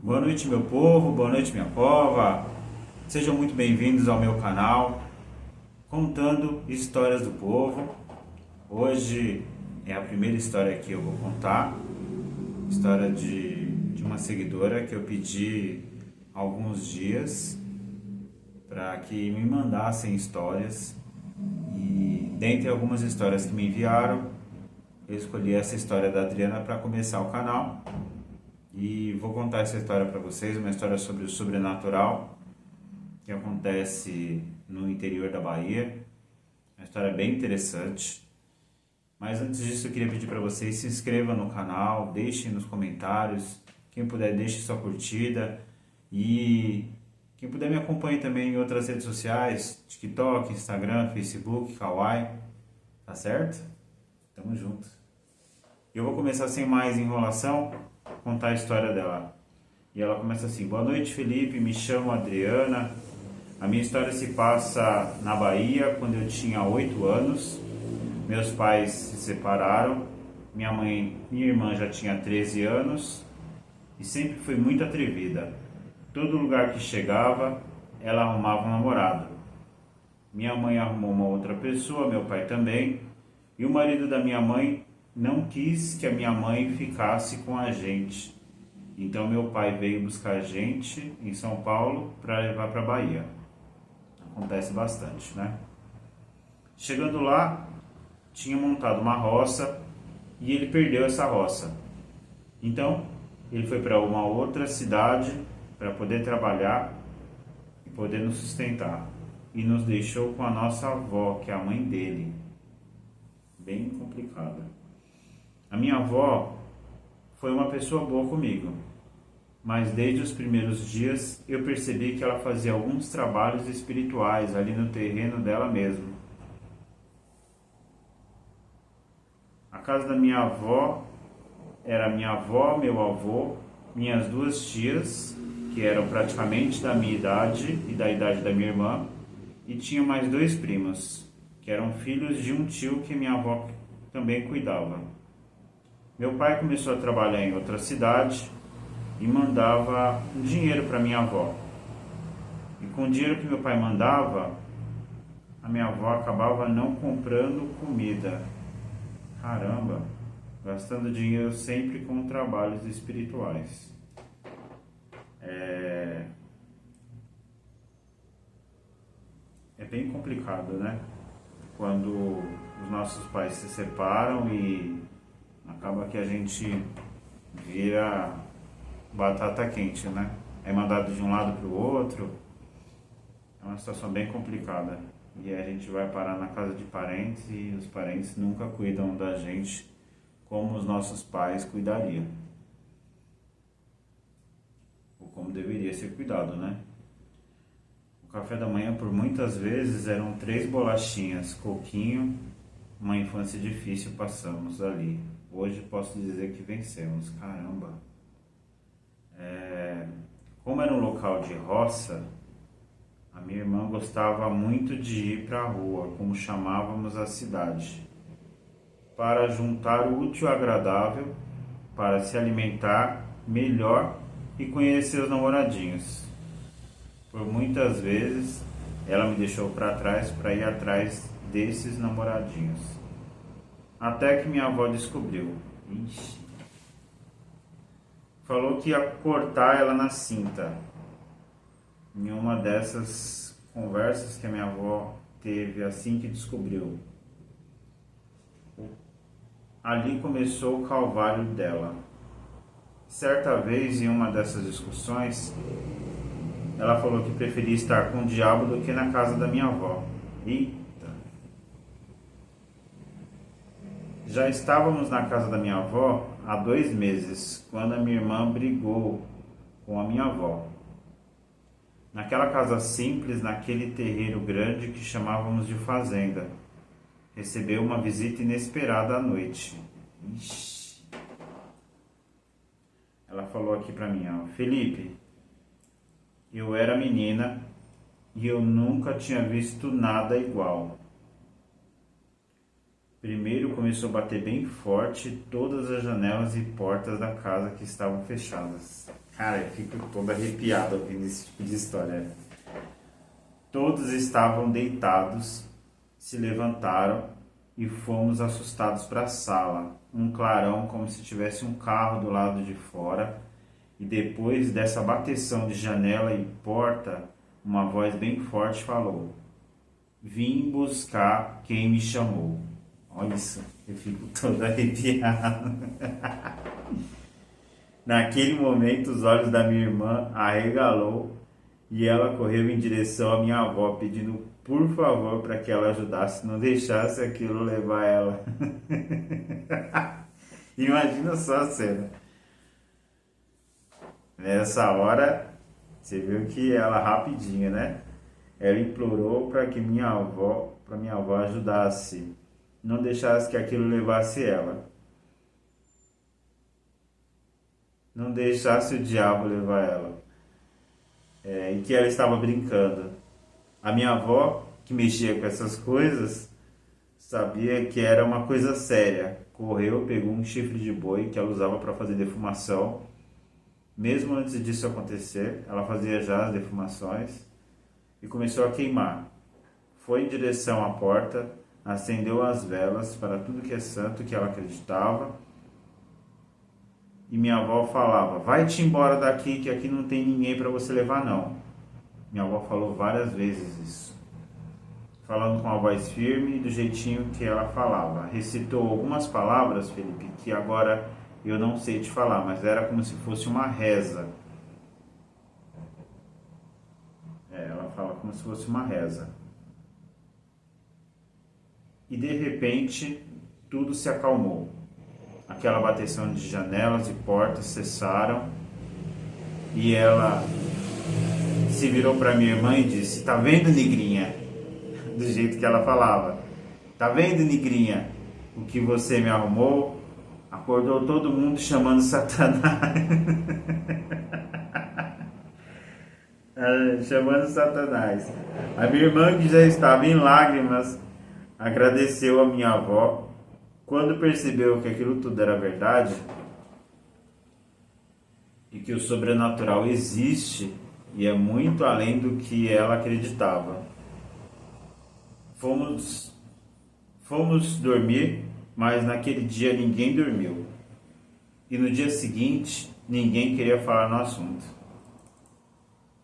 Boa noite, meu povo, boa noite, minha pova. Sejam muito bem-vindos ao meu canal, contando histórias do povo. Hoje é a primeira história que eu vou contar, história de uma seguidora que eu pedi há alguns dias para que me mandassem histórias. E dentre algumas histórias que me enviaram, eu escolhi essa história da Adriana para começar o canal. E vou contar essa história para vocês, uma história sobre o sobrenatural que acontece no interior da Bahia. Uma história bem interessante. Mas antes disso eu queria pedir para vocês se inscrevam no canal, deixem nos comentários, quem puder deixe sua curtida e quem puder me acompanhe também em outras redes sociais, TikTok, Instagram, Facebook, Kawaii, tá certo? Tamo junto. Eu vou começar sem mais enrolação, contar a história dela. E ela começa assim: boa noite, Felipe, me chamo Adriana. A minha história se passa na Bahia quando eu tinha 8 anos. Meus pais se separaram. Minha irmã já tinha 13 anos e sempre foi muito atrevida. Todo lugar que chegava, ela arrumava um namorado. Minha mãe arrumou uma outra pessoa, meu pai também. E o marido da minha mãe não quis que a minha mãe ficasse com a gente. Então meu pai veio buscar a gente em São Paulo para levar para a Bahia. Acontece bastante, né? Chegando lá, tinha montado uma roça e ele perdeu essa roça. Então ele foi para uma outra cidade para poder trabalhar e poder nos sustentar. E nos deixou com a nossa avó, que é a mãe dele. Bem complicada. A minha avó foi uma pessoa boa comigo, mas desde os primeiros dias eu percebi que ela fazia alguns trabalhos espirituais ali no terreno dela mesma. A casa da minha avó era minha avó, meu avô, minhas duas tias, que eram praticamente da minha idade e da idade da minha irmã, e tinha mais dois primos, que eram filhos de um tio que minha avó também cuidava. Meu pai começou a trabalhar em outra cidade e mandava um dinheiro para minha avó. E com o dinheiro que meu pai mandava, a minha avó acabava não comprando comida. Caramba, gastando dinheiro sempre com trabalhos espirituais. É bem complicado, né? Quando os nossos pais se separam e acaba que a gente vira batata quente, né? É mandado de um lado para o outro. É uma situação bem complicada. E a gente vai parar na casa de parentes e os parentes nunca cuidam da gente como os nossos pais cuidariam. Ou como deveria ser cuidado, né? O café da manhã por muitas vezes eram 3 bolachinhas, coquinho. Uma infância difícil passamos ali. Hoje posso dizer que vencemos. Caramba! Como era um local de roça, a minha irmã gostava muito de ir para a rua, como chamávamos a cidade, para juntar o útil ao agradável, para se alimentar melhor e conhecer os namoradinhos. Por muitas vezes, ela me deixou para trás para ir atrás desses namoradinhos. Até que minha avó descobriu. Ixi. Falou que ia cortar ela na cinta. Em uma dessas conversas que a minha avó teve assim que descobriu. Ali começou o calvário dela. Certa vez, em uma dessas discussões, ela falou que preferia estar com o diabo do que na casa da minha avó. Eita! Já estávamos na casa da minha avó há 2 meses, quando a minha irmã brigou com a minha avó. Naquela casa simples, naquele terreiro grande que chamávamos de fazenda, recebeu uma visita inesperada à noite. Ixi. Ela falou aqui pra mim, ó: Felipe, eu era menina e eu nunca tinha visto nada igual. Primeiro começou a bater bem forte todas as janelas e portas da casa que estavam fechadas. Cara, eu fico todo arrepiado ouvindo esse tipo de história. Todos estavam deitados, se levantaram e fomos assustados para a sala. Um clarão como se tivesse um carro do lado de fora. E depois dessa bateção de janela e porta, uma voz bem forte falou: "Vim buscar quem me chamou." Olha isso, eu fico todo arrepiado. Naquele momento, os olhos da minha irmã arregalou e ela correu em direção à minha avó, pedindo por favor para que ela ajudasse, não deixasse aquilo levar ela. Imagina só a cena. Nessa hora, você viu que ela rapidinho, né? Ela implorou para que minha avó ajudasse, não deixasse que aquilo levasse ela. Não deixasse o diabo levar ela. E que ela estava brincando. A minha avó, que mexia com essas coisas, sabia que era uma coisa séria. Correu, pegou um chifre de boi que ela usava para fazer defumação. Mesmo antes disso acontecer, ela fazia já as defumações e começou a queimar. Foi em direção à porta, acendeu as velas para tudo que é santo que ela acreditava. E minha avó falava: "Vai-te embora daqui, que aqui não tem ninguém para você levar não." Minha avó falou várias vezes isso, falando com a voz firme e do jeitinho que ela falava. Recitou algumas palavras, Felipe, que agora eu não sei te falar, mas era como se fosse uma reza. Ela fala como se fosse uma reza. E de repente, tudo se acalmou. Aquela bateção de janelas e portas cessaram e ela se virou para minha irmã e disse: "Tá vendo, negrinha?" Do jeito que ela falava. "Tá vendo, negrinha? O que você me arrumou?" Acordou todo mundo chamando Satanás. Chamando Satanás. A minha irmã, que já estava em lágrimas, agradeceu a minha avó. Quando percebeu que aquilo tudo era verdade e que o sobrenatural existe e é muito além do que ela acreditava. Fomos dormir, mas naquele dia ninguém dormiu. E no dia seguinte, ninguém queria falar no assunto.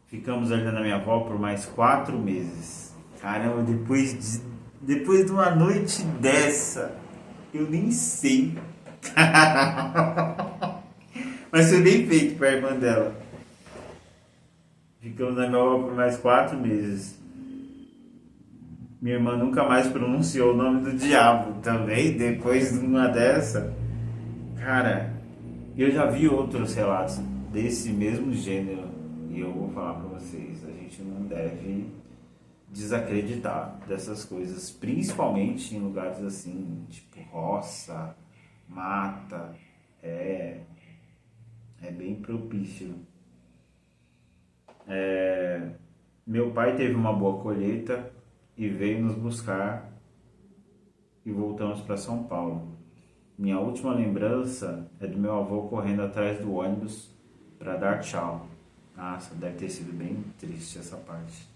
Ficamos ali na minha avó por mais 4 meses. Caramba, depois de uma noite dessa, eu nem sei. Mas foi bem feito para a irmã dela. Ficamos na minha avó por mais 4 meses. Minha irmã nunca mais pronunciou o nome do diabo também, depois de uma dessa. Cara, eu já vi outros relatos desse mesmo gênero e eu vou falar para vocês, a gente não deve desacreditar dessas coisas, principalmente em lugares assim, tipo roça, mata, é bem propício. Meu pai teve uma boa colheita e veio nos buscar e voltamos para São Paulo. Minha última lembrança é do meu avô correndo atrás do ônibus para dar tchau. Nossa, deve ter sido bem triste essa parte.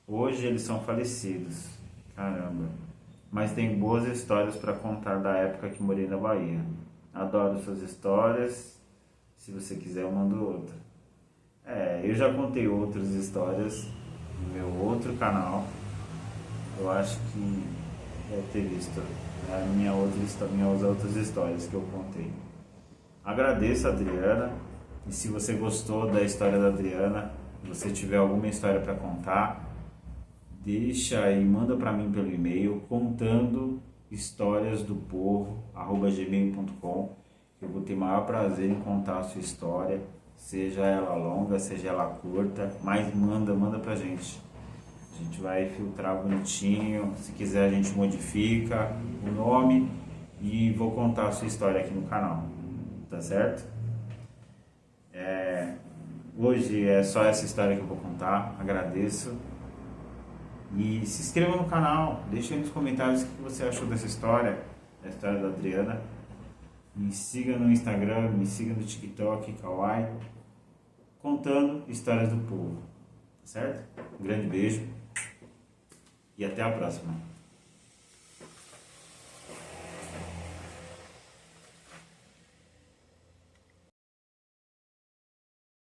Hoje eles são falecidos, caramba. Mas tem boas histórias para contar da época que morei na Bahia. Adoro suas histórias. Se você quiser, eu mando outra. Eu já contei outras histórias no meu outro canal. Eu acho que deve ter visto minhas outras histórias que eu contei. Agradeço a Adriana. E se você gostou da história da Adriana, se você tiver alguma história para contar, deixa aí, manda para mim pelo e-mail contando historiasdopovo@gmail.com. Eu vou ter maior prazer em contar a sua história, seja ela longa, seja ela curta, mas manda pra gente. A gente vai filtrar bonitinho, se quiser a gente modifica o nome e vou contar a sua história aqui no canal, tá certo? Hoje é só essa história que eu vou contar, agradeço. E se inscreva no canal, deixa aí nos comentários o que você achou dessa história, da história da Adriana. Me siga no Instagram, me siga no TikTok, Kawaii. contando histórias do povo. Tá certo? Um grande beijo e até a próxima.